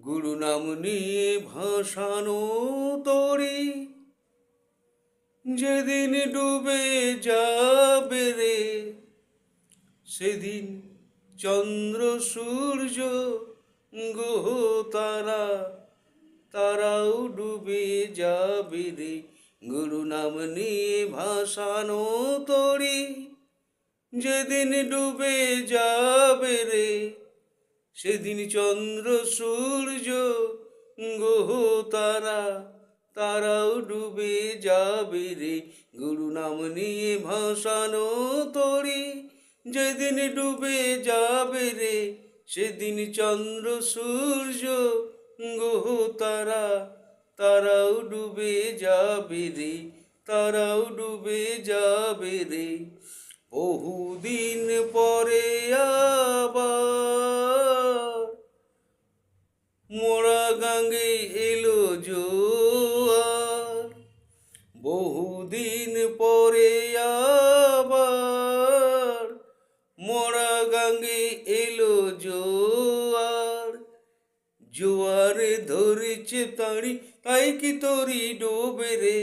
গুরু নাম নিয়ে ভাসানো তরি যেদিন ডুবে যাবে রে, সেদিন চন্দ্র সূর্য গ্রহ তারা তারাও ডুবে যাবে রে। গুরু নাম নিয়ে ভাসানো তরি যেদিন ডুবে যাবে রে, সেদিন চন্দ্র সূর্য গ্রহ তারা তারাও ডুবে যাবে রে। গুরু নাম নিয়ে ভাসানো তরি যেদিন ডুবে যাবে রে, সেদিন চন্দ্র সূর্য গ্রহ তারা তারাও ডুবে যাবে রে, তারাও ডুবে যাবে রে। বহুদিন পরে আবার মোরা গাঙ্গে এলো জোয়ার, বহুদিন পরে আবার মোরা গাঙ্গে এলো জোয়ার। জোয়ারে ধরেছে তাড়ি, তাই কি তরি ডোবে রে।